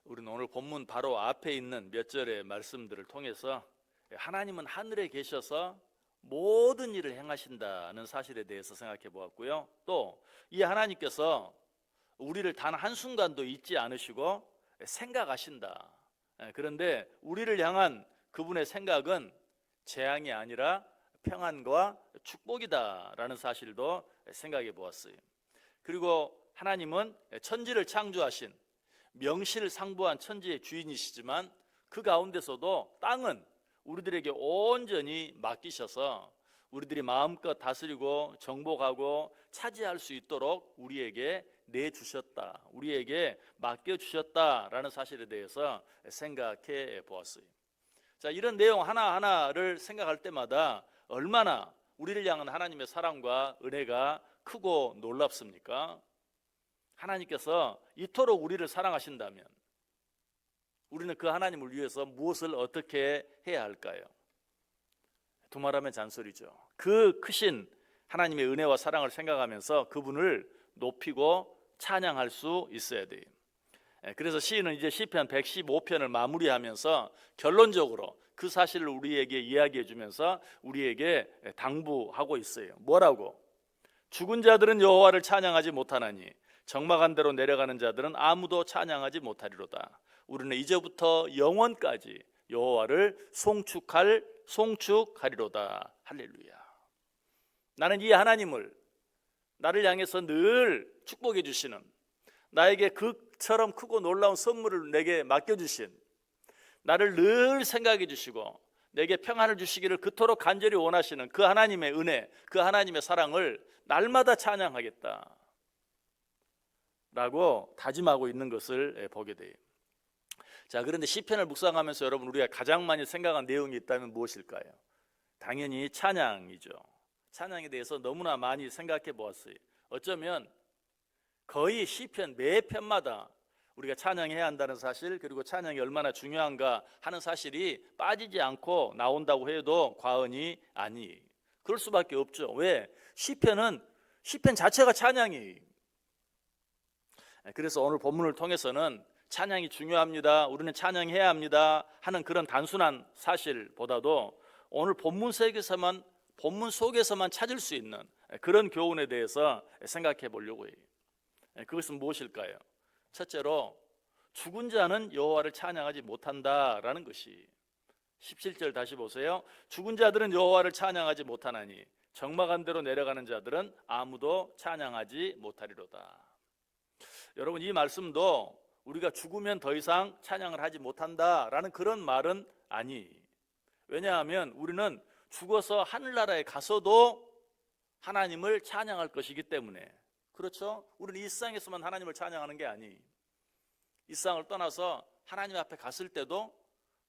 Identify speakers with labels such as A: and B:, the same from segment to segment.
A: 우리는 오늘 본문 바로 앞에 있는 몇 절의 말씀들을 통해서 하나님은 하늘에 계셔서 모든 일을 행하신다는 사실에 대해서 생각해 보았고요. 또 이 하나님께서 우리를 단 한순간도 잊지 않으시고 생각하신다. 그런데 우리를 향한 그분의 생각은 재앙이 아니라 평안과 축복이다라는 사실도 생각해 보았어요. 그리고 하나님은 천지를 창조하신 명실상부한 천지의 주인이시지만 그 가운데서도 땅은 우리들에게 온전히 맡기셔서 우리들이 마음껏 다스리고 정복하고 차지할 수 있도록 우리에게 내주셨다, 우리에게 맡겨주셨다라는 사실에 대해서 생각해 보았어요. 자, 이런 내용 하나하나를 생각할 때마다 얼마나 우리를 향한 하나님의 사랑과 은혜가 크고 놀랍습니까? 하나님께서 이토록 우리를 사랑하신다면 우리는 그 하나님을 위해서 무엇을 어떻게 해야 할까요? 두말하면 잔소리죠. 그 크신 하나님의 은혜와 사랑을 생각하면서 그분을 높이고 찬양할 수 있어야 돼요. 그래서 시인은 이제 시편 115편을 마무리하면서 결론적으로 그 사실을 우리에게 이야기해 주면서 우리에게 당부하고 있어요. 뭐라고? 죽은 자들은 여호와를 찬양하지 못하나니 적막한 데로 내려가는 자들은 아무도 찬양하지 못하리로다. 우리는 이제부터 영원까지 여호와를 송축하리로다. 할렐루야. 나는 이 하나님을 나를 향해서 늘 축복해 주시는, 나에게 극처럼 크고 놀라운 선물을 내게 맡겨주신, 나를 늘 생각해 주시고 내게 평안을 주시기를 그토록 간절히 원하시는 그 하나님의 은혜, 그 하나님의 사랑을 날마다 찬양하겠다 라고 다짐하고 있는 것을 보게 돼요. 자, 그런데 시편을 묵상하면서 여러분, 우리가 가장 많이 생각한 내용이 있다면 무엇일까요? 당연히 찬양이죠. 찬양에 대해서 너무나 많이 생각해 보았어요. 어쩌면 거의 시편 매 편마다 우리가 찬양해야 한다는 사실, 그리고 찬양이 얼마나 중요한가 하는 사실이 빠지지 않고 나온다고 해도 과언이 아니에요. 그럴 수밖에 없죠. 왜? 시편 자체가 찬양이에요. 그래서 오늘 본문을 통해서는 찬양이 중요합니다, 우리는 찬양해야 합니다 하는 그런 단순한 사실보다도 오늘 본문 속에서만 찾을 수 있는 그런 교훈에 대해서 생각해 보려고 해요. 그것은 무엇일까요? 첫째로, 죽은 자는 여호와를 찬양하지 못한다라는 것이, 17절 다시 보세요. 죽은 자들은 여호와를 찬양하지 못하나니 적막한 데로 내려가는 자들은 아무도 찬양하지 못하리로다. 여러분, 이 말씀도 우리가 죽으면 더 이상 찬양을 하지 못한다라는 그런 말은 아니에요. 왜냐하면 우리는 죽어서 하늘나라에 가서도 하나님을 찬양할 것이기 때문에. 그렇죠? 우리는 이 세상에서만 하나님을 찬양하는 게 아니에요. 이 세상을 떠나서 하나님 앞에 갔을 때도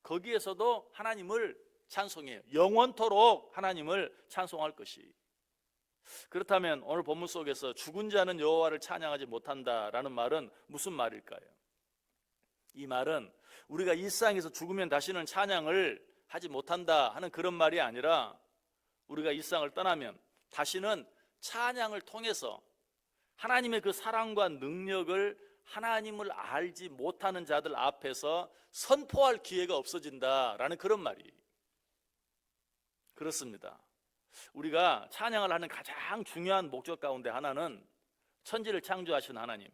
A: 거기에서도 하나님을 찬송해요. 영원토록 하나님을 찬송할 것이. 그렇다면 오늘 본문 속에서 죽은 자는 여호와를 찬양하지 못한다라는 말은 무슨 말일까요? 이 말은 우리가 이 세상에서 죽으면 다시는 찬양을 하지 못한다 하는 그런 말이 아니라, 우리가 이 세상을 떠나면 다시는 찬양을 통해서 하나님의 그 사랑과 능력을, 하나님을 알지 못하는 자들 앞에서 선포할 기회가 없어진다라는 그런 말이에요. 그렇습니다. 우리가 찬양을 하는 가장 중요한 목적 가운데 하나는 천지를 창조하신 하나님,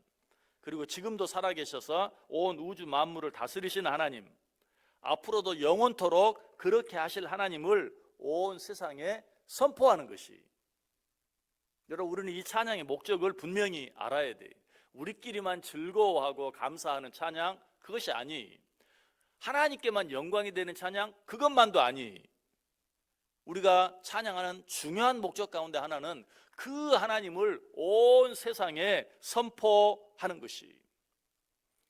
A: 그리고 지금도 살아계셔서 온 우주 만물을 다스리신 하나님, 앞으로도 영원토록 그렇게 하실 하나님을 온 세상에 선포하는 것이, 여러분, 우리는 이 찬양의 목적을 분명히 알아야 돼요. 우리끼리만 즐거워하고 감사하는 찬양, 그것이 아니, 하나님께만 영광이 되는 찬양, 그것만도 아니, 우리가 찬양하는 중요한 목적 가운데 하나는 그 하나님을 온 세상에 선포하는 것이.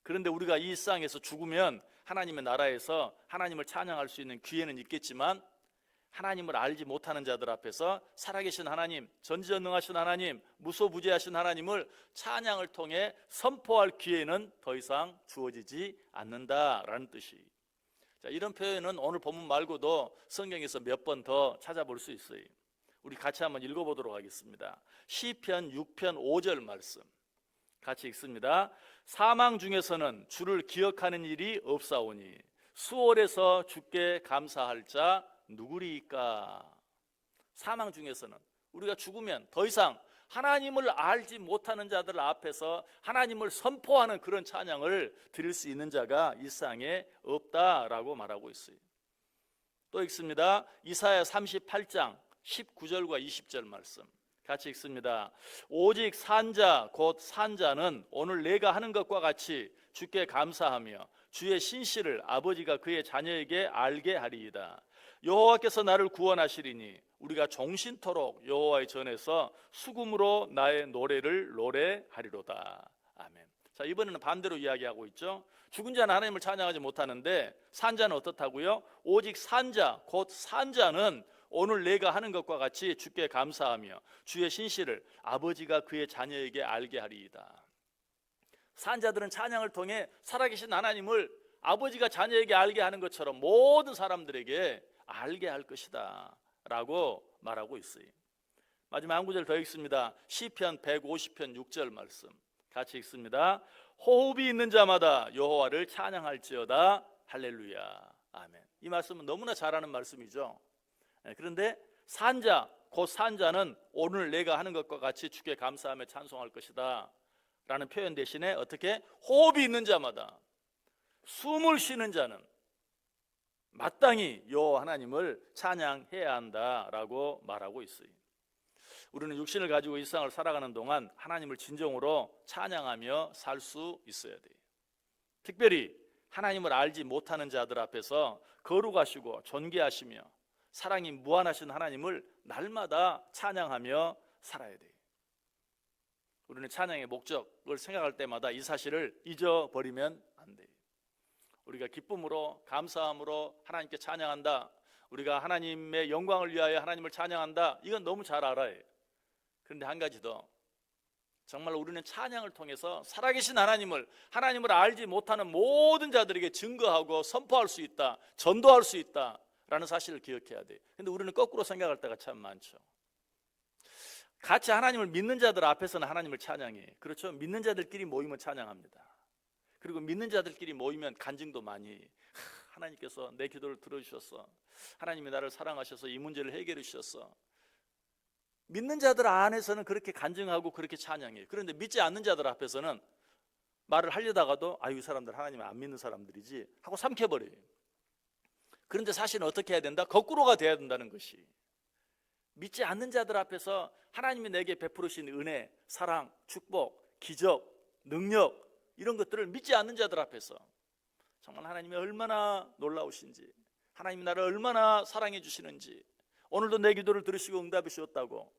A: 그런데 우리가 이 세상에서 죽으면 하나님의 나라에서 하나님을 찬양할 수 있는 기회는 있겠지만, 하나님을 알지 못하는 자들 앞에서 살아계신 하나님, 전지전능하신 하나님, 무소부재하신 하나님을 찬양을 통해 선포할 기회는 더 이상 주어지지 않는다라는 뜻이. 자, 이런 표현은 오늘 본문 말고도 성경에서 몇 번 더 찾아볼 수 있어요. 우리 같이 한번 읽어보도록 하겠습니다. 시편 6편 5절 말씀. 같이 읽습니다. 사망 중에서는 주를 기억하는 일이 없사오니 수월에서 주께 감사할 자 누구리이까. 사망 중에서는, 우리가 죽으면 더 이상 하나님을 알지 못하는 자들 앞에서 하나님을 선포하는 그런 찬양을 드릴 수 있는 자가 이 세상에 없다라고 말하고 있어요. 또 읽습니다. 이사야 38장 19절과 20절 말씀 같이 읽습니다. 오직 산자 곧 산자는 오늘 내가 하는 것과 같이 주께 감사하며 주의 신실을 아버지가 그의 자녀에게 알게 하리이다. 여호와께서 나를 구원하시리니 우리가 종신토록 여호와의 전에서 수금으로 나의 노래를 노래하리로다. 아멘. 자, 이번에는 반대로 이야기하고 있죠. 죽은 자는 하나님을 찬양하지 못하는데 산자는 어떻다고요? 오직 산자 곧 산자는 오늘 내가 하는 것과 같이 주께 감사하며 주의 신실을 아버지가 그의 자녀에게 알게 하리이다. 산자들은 찬양을 통해 살아계신 하나님을 아버지가 자녀에게 알게 하는 것처럼 모든 사람들에게 알게 할 것이다 라고 말하고 있어요. 마지막 한 구절 더 읽습니다. 시편 150편 6절 말씀 같이 읽습니다. 호흡이 있는 자마다 여호와를 찬양할지어다. 할렐루야. 아멘. 이 말씀은 너무나 잘 아는 말씀이죠. 그런데 산자 곧 산자는 오늘 내가 하는 것과 같이 주께 감사하며 찬송할 것이다 라는 표현 대신에 어떻게? 호흡이 있는 자마다, 숨을 쉬는 자는 마땅히 여호와 하나님을 찬양해야 한다라고 말하고 있어요. 우리는 육신을 가지고 이 세상을 살아가는 동안 하나님을 진정으로 찬양하며 살 수 있어야 돼요. 특별히 하나님을 알지 못하는 자들 앞에서 거룩하시고 존귀하시며 사랑이 무한하신 하나님을 날마다 찬양하며 살아야 돼요. 우리는 찬양의 목적을 생각할 때마다 이 사실을 잊어버리면 안 돼요. 우리가 기쁨으로 감사함으로 하나님께 찬양한다, 우리가 하나님의 영광을 위하여 하나님을 찬양한다, 이건 너무 잘 알아요. 그런데 한 가지 더, 정말 우리는 찬양을 통해서 살아계신 하나님을 알지 못하는 모든 자들에게 증거하고 선포할 수 있다, 전도할 수 있다 라는 사실을 기억해야 돼요. 근데 우리는 거꾸로 생각할 때가 참 많죠. 같이 하나님을 믿는 자들 앞에서는 하나님을 찬양해. 그렇죠? 믿는 자들끼리 모이면 찬양합니다. 그리고 믿는 자들끼리 모이면 간증도 많이 해. 하나님께서 내 기도를 들어주셨어, 하나님이 나를 사랑하셔서 이 문제를 해결해 주셨어. 믿는 자들 안에서는 그렇게 간증하고 그렇게 찬양해. 그런데 믿지 않는 자들 앞에서는 말을 하려다가도 아유, 이 사람들 하나님을 안 믿는 사람들이지 하고 삼켜버려요. 그런데 사실은 어떻게 해야 된다? 거꾸로가 돼야 된다는 것이, 믿지 않는 자들 앞에서 하나님이 내게 베푸르신 은혜, 사랑, 축복, 기적, 능력, 이런 것들을 믿지 않는 자들 앞에서 정말 하나님이 얼마나 놀라우신지, 하나님이 나를 얼마나 사랑해 주시는지, 오늘도 내 기도를 들으시고 응답해 주셨다고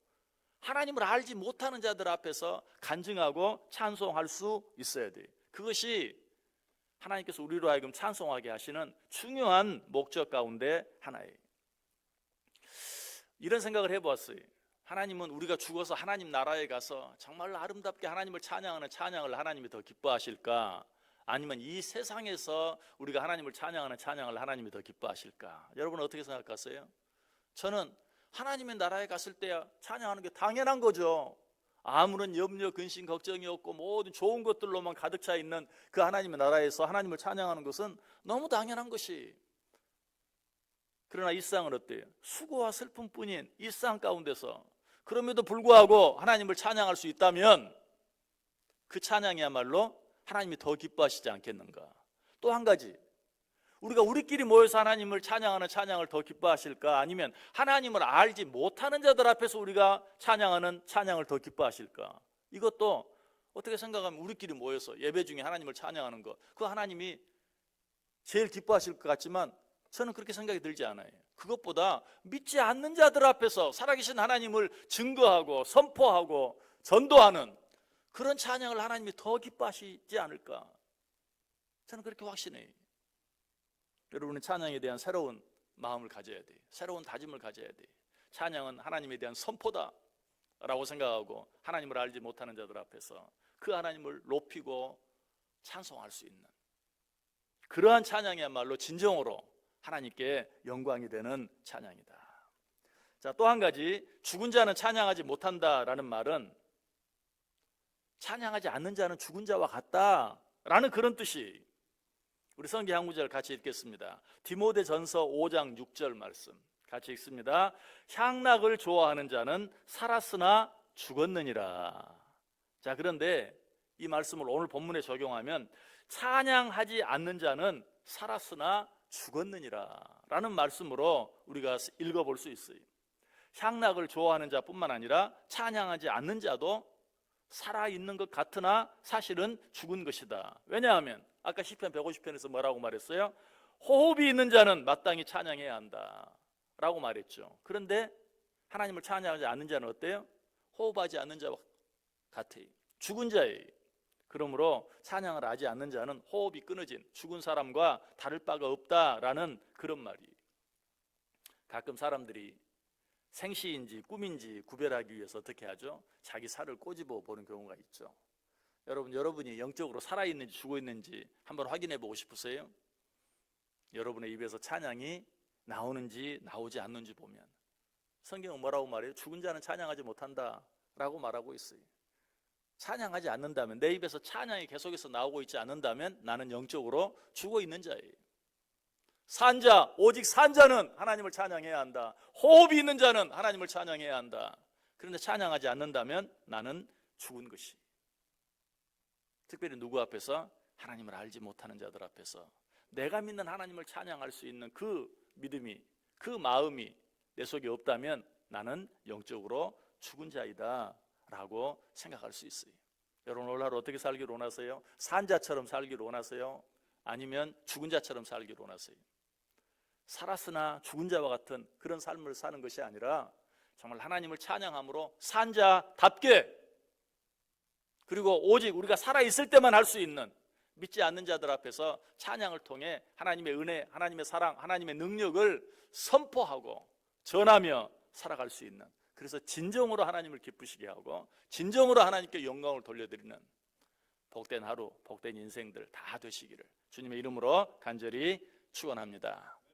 A: 하나님을 알지 못하는 자들 앞에서 간증하고 찬송할 수 있어야 돼요. 그것이 하나님께서 우리로 하여금 찬송하게 하시는 중요한 목적 가운데 하나예요. 이런 생각을 해보았어요. 하나님은 우리가 죽어서 하나님 나라에 가서 정말 아름답게 하나님을 찬양하는 찬양을 하나님이 더 기뻐하실까? 아니면 이 세상에서 우리가 하나님을 찬양하는 찬양을 하나님이 더 기뻐하실까? 여러분 어떻게 생각하세요? 저는 하나님의 나라에 갔을 때 찬양하는 게 당연한 거죠. 아무런 염려, 근심, 걱정이 없고 모든 좋은 것들로만 가득 차 있는 그 하나님의 나라에서 하나님을 찬양하는 것은 너무 당연한 것이. 그러나 이 세상은 어때요? 수고와 슬픔뿐인 이 세상 가운데서 그럼에도 불구하고 하나님을 찬양할 수 있다면 그 찬양이야말로 하나님이 더 기뻐하시지 않겠는가? 또 한 가지, 우리가 우리끼리 모여서 하나님을 찬양하는 찬양을 더 기뻐하실까? 아니면 하나님을 알지 못하는 자들 앞에서 우리가 찬양하는 찬양을 더 기뻐하실까? 이것도 어떻게 생각하면 우리끼리 모여서 예배 중에 하나님을 찬양하는 것, 그 하나님이 제일 기뻐하실 것 같지만 저는 그렇게 생각이 들지 않아요. 그것보다 믿지 않는 자들 앞에서 살아계신 하나님을 증거하고 선포하고 전도하는 그런 찬양을 하나님이 더 기뻐하시지 않을까? 저는 그렇게 확신해요. 여러분은 찬양에 대한 새로운 마음을 가져야 돼요. 새로운 다짐을 가져야 돼요. 찬양은 하나님에 대한 선포다 라고 생각하고 하나님을 알지 못하는 자들 앞에서 그 하나님을 높이고 찬송할 수 있는 그러한 찬양이야말로 진정으로 하나님께 영광이 되는 찬양이다. 자, 또 한 가지, 죽은 자는 찬양하지 못한다라는 말은 찬양하지 않는 자는 죽은 자와 같다라는 그런 뜻이. 우리 성경 한 구절 같이 읽겠습니다. 디모데전서 5장 6절 말씀 같이 읽습니다. 향락을 좋아하는 자는 살았으나 죽었느니라. 자, 그런데 이 말씀을 오늘 본문에 적용하면 찬양하지 않는 자는 살았으나 죽었느니라 라는 말씀으로 우리가 읽어볼 수 있어요. 향락을 좋아하는 자뿐만 아니라 찬양하지 않는 자도 살아있는 것 같으나 사실은 죽은 것이다. 왜냐하면 아까 시편 150편에서 뭐라고 말했어요? 호흡이 있는 자는 마땅히 찬양해야 한다 라고 말했죠. 그런데 하나님을 찬양하지 않는 자는 어때요? 호흡하지 않는 자와 같아요. 죽은 자예요. 그러므로 찬양을 하지 않는 자는 호흡이 끊어진 죽은 사람과 다를 바가 없다라는 그런 말이에요. 가끔 사람들이 생시인지 꿈인지 구별하기 위해서 어떻게 하죠? 자기 살을 꼬집어 보는 경우가 있죠. 여러분이 영적으로 살아있는지 죽어있는지 한번 확인해 보고 싶으세요? 여러분의 입에서 찬양이 나오는지 나오지 않는지 보면 성경은 뭐라고 말해요? 죽은 자는 찬양하지 못한다 라고 말하고 있어요. 찬양하지 않는다면, 내 입에서 찬양이 계속해서 나오고 있지 않는다면 나는 영적으로 죽어있는 자예요. 산자, 오직 산자는 하나님을 찬양해야 한다. 호흡이 있는 자는 하나님을 찬양해야 한다. 그런데 찬양하지 않는다면 나는 죽은 것이. 특별히 누구 앞에서? 하나님을 알지 못하는 자들 앞에서 내가 믿는 하나님을 찬양할 수 있는 그 믿음이, 그 마음이 내 속에 없다면 나는 영적으로 죽은 자이다 라고 생각할 수 있어요. 여러분 오늘 하루 어떻게 살기를 원하세요? 산자처럼 살기를 원하세요? 아니면 죽은 자처럼 살기를 원하세요? 살았으나 죽은 자와 같은 그런 삶을 사는 것이 아니라 정말 하나님을 찬양함으로 산자답게, 그리고 오직 우리가 살아있을 때만 할 수 있는, 믿지 않는 자들 앞에서 찬양을 통해 하나님의 은혜, 하나님의 사랑, 하나님의 능력을 선포하고 전하며 살아갈 수 있는, 그래서 진정으로 하나님을 기쁘시게 하고 진정으로 하나님께 영광을 돌려드리는 복된 하루, 복된 인생들 다 되시기를 주님의 이름으로 간절히 축원합니다.